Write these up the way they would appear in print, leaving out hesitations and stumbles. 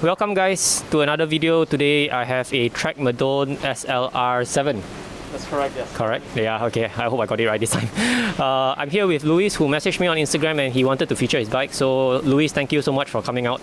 Welcome guys to another video. Today I have a Trek Madone SLR 7. That's correct, yes. Correct? Yeah, okay. I hope I got it right this time. I'm here with Luis, who messaged me on Instagram and he wanted to feature his bike. So Luis, thank you so much for coming out.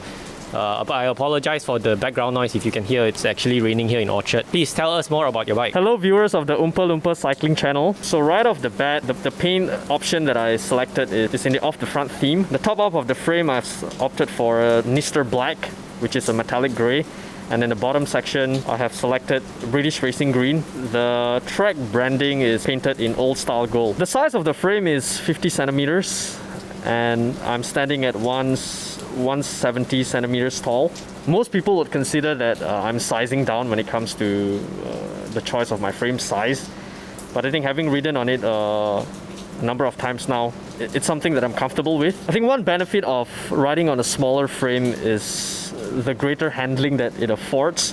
But I apologize for the background noise. If you can hear, it's actually raining here in Orchard. Please tell us more about your bike. Hello viewers of the Oompa Loompa cycling channel. So right off the bat, the paint option that I selected is in the off-the-front theme. The top up of the frame, I've opted for a Nister Black, which is a metallic grey. And in the bottom section, I have selected British Racing Green. The Trek branding is painted in old style gold. The size of the frame is 50 centimeters and I'm standing at 170 centimeters tall. Most people would consider that I'm sizing down when it comes to the choice of my frame size. But I think having ridden on it a number of times now, it's something that I'm comfortable with. I think one benefit of riding on a smaller frame is the greater handling that it affords,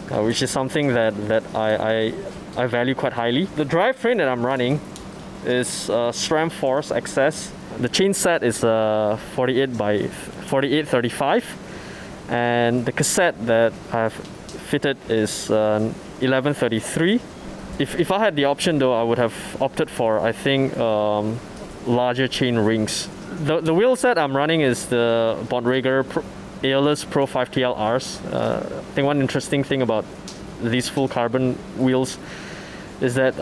which is something that I value quite highly. The drivetrain that I'm running is SRAM Force XS. The chain set is 48 by 4835, and the cassette that I've fitted is 1133. If I had the option though, I would have opted for, I think, larger chain rings. The wheel set I'm running is the Bontrager ALS Pro 5TLRs. I think one interesting thing about these full carbon wheels is that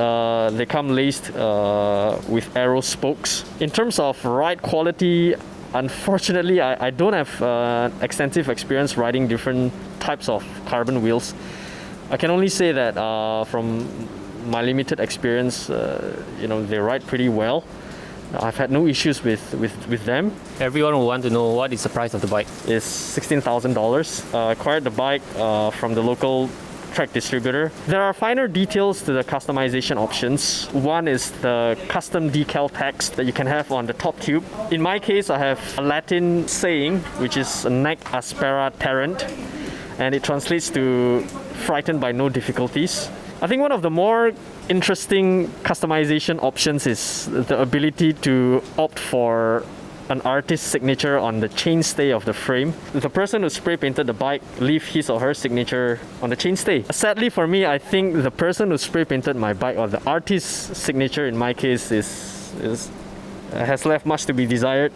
they come laced with aero spokes. In terms of ride quality, unfortunately, I don't have extensive experience riding different types of carbon wheels. I can only say that from my limited experience, they ride pretty well. I've had no issues with them. Everyone will want to know what is the price of the bike. It's $16,000. I acquired the bike from the local Trek distributor. There are finer details to the customization options. One is the custom decal text that you can have on the top tube. In my case, I have a Latin saying, which is nec aspera terrent, and it translates to frightened by no difficulties. I think one of the more interesting customization options is the ability to opt for an artist's signature on the chainstay of the frame. The person who spray painted the bike leave his or her signature on the chainstay. Sadly for me, I think the person who spray painted my bike, or the artist's signature in my case, has left much to be desired.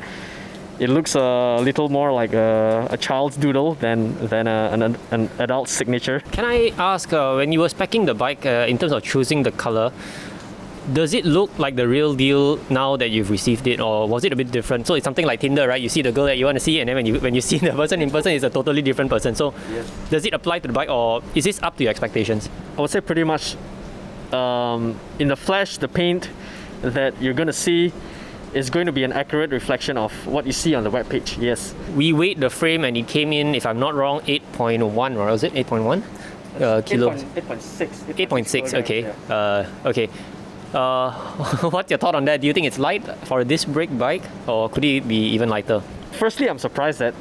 It looks a little more like a child's doodle than an adult signature. Can I ask, when you were speccing the bike, in terms of choosing the color, does it look like the real deal now that you've received it, or was it a bit different? So it's something like Tinder, right? You see the girl that you want to see, and then when you see the person in person, it's a totally different person. So yes. Does it apply to the bike, or is this up to your expectations? I would say pretty much in the flesh, the paint that you're going to see is going to be an accurate reflection of what you see on the webpage, yes. We weighed the frame and it came in, if I'm not wrong, 8.1, or was it 8.1? Kilos? 8.6. 8.6, okay. Yeah. Okay. What's your thought on that? Do you think it's light for a disc brake bike, or could it be even lighter? Firstly, I'm surprised that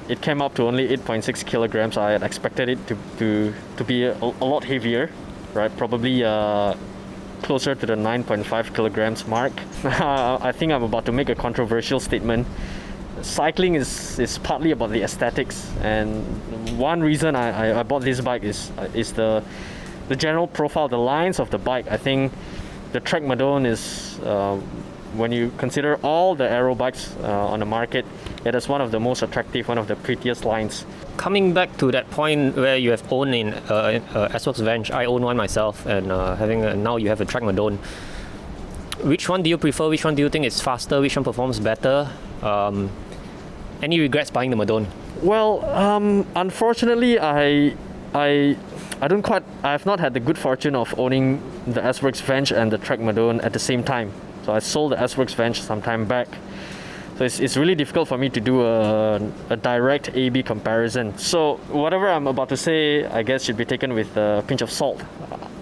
it came up to only 8.6 kilograms. I had expected it to be a lot heavier, right? Probably closer to the 9.5 kilograms mark. I think I'm about to make a controversial statement. Cycling is partly about the aesthetics, and one reason I bought this bike is the general profile, the lines of the bike. I think the Trek Madone is, when you consider all the aero bikes on the market, it is one of the most attractive, one of the prettiest lines. Coming back to that point where you have owned in S-Works Venge, I own one myself, and now you have a Trek Madone. Which one do you prefer? Which one do you think is faster? Which one performs better? Any regrets buying the Madone? Well, unfortunately, I have not had the good fortune of owning the S-Works Venge and the Trek Madone at the same time. So I sold the S-Works Venge some time back. So it's really difficult for me to do a direct A-B comparison. So whatever I'm about to say, I guess, should be taken with a pinch of salt.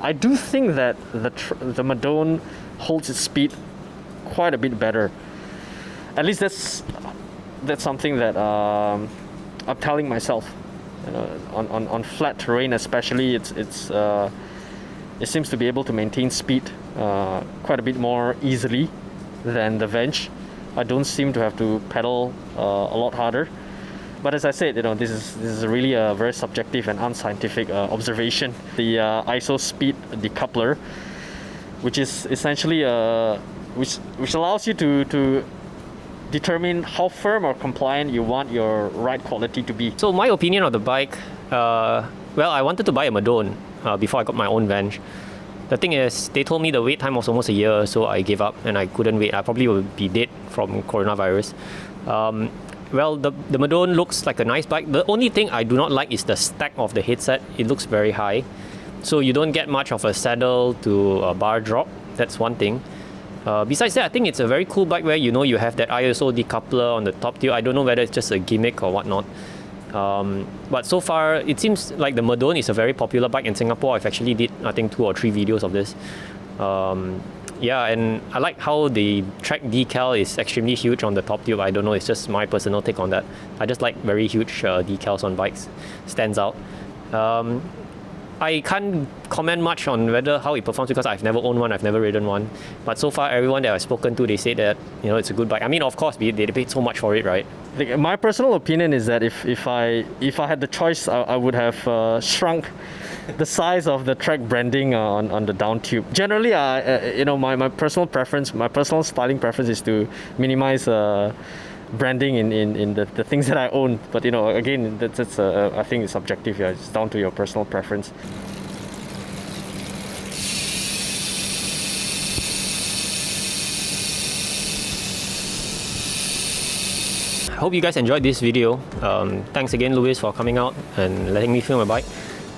I do think that the Madone holds its speed quite a bit better. At least that's something that I'm telling myself. On flat terrain especially, it seems to be able to maintain speed quite a bit more easily than the Venge. I don't seem to have to pedal a lot harder. But as I said, this is really a very subjective and unscientific observation. The ISO speed decoupler, which is essentially which allows you to determine how firm or compliant you want your ride quality to be. So my opinion of the bike, well, I wanted to buy a Madone before I got my own Venge. The thing is, they told me the wait time was almost a year, so I gave up and I couldn't wait. I probably would be dead from coronavirus. Well, the Madone looks like a nice bike. The only thing I do not like is the stack of the headset. It looks very high. So you don't get much of a saddle to a bar drop. That's one thing. Besides that, I think it's a very cool bike where you have that ISO decoupler on the top tube. I don't know whether it's just a gimmick or whatnot. But so far, it seems like the Madone is a very popular bike in Singapore. I've actually did, I think, 2 or 3 videos of this. Yeah, and I like how the track decal is extremely huge on the top tube. I don't know, it's just my personal take on that. I just like very huge decals on bikes. Stands out. I can't comment much on how it performs because I've never owned one, I've never ridden one. But so far, everyone that I've spoken to, they say that it's a good bike. I mean, of course, they paid so much for it, right? My personal opinion is that if I had the choice, I would have shrunk the size of the track branding on the down tube. Generally, my personal preference, my personal styling preference is to minimize branding in the things that I own. But again, that's I think it's subjective. Yeah, it's down to your personal preference. I hope you guys enjoyed this video. Thanks again, Louis, for coming out and letting me film a bike.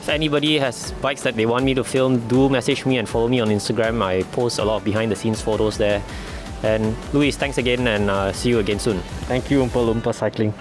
If anybody has bikes that they want me to film, do message me and follow me on Instagram. I post a lot of behind the scenes photos there. And Louis, thanks again and see you again soon. Thank you, Oompa Loompa Cycling.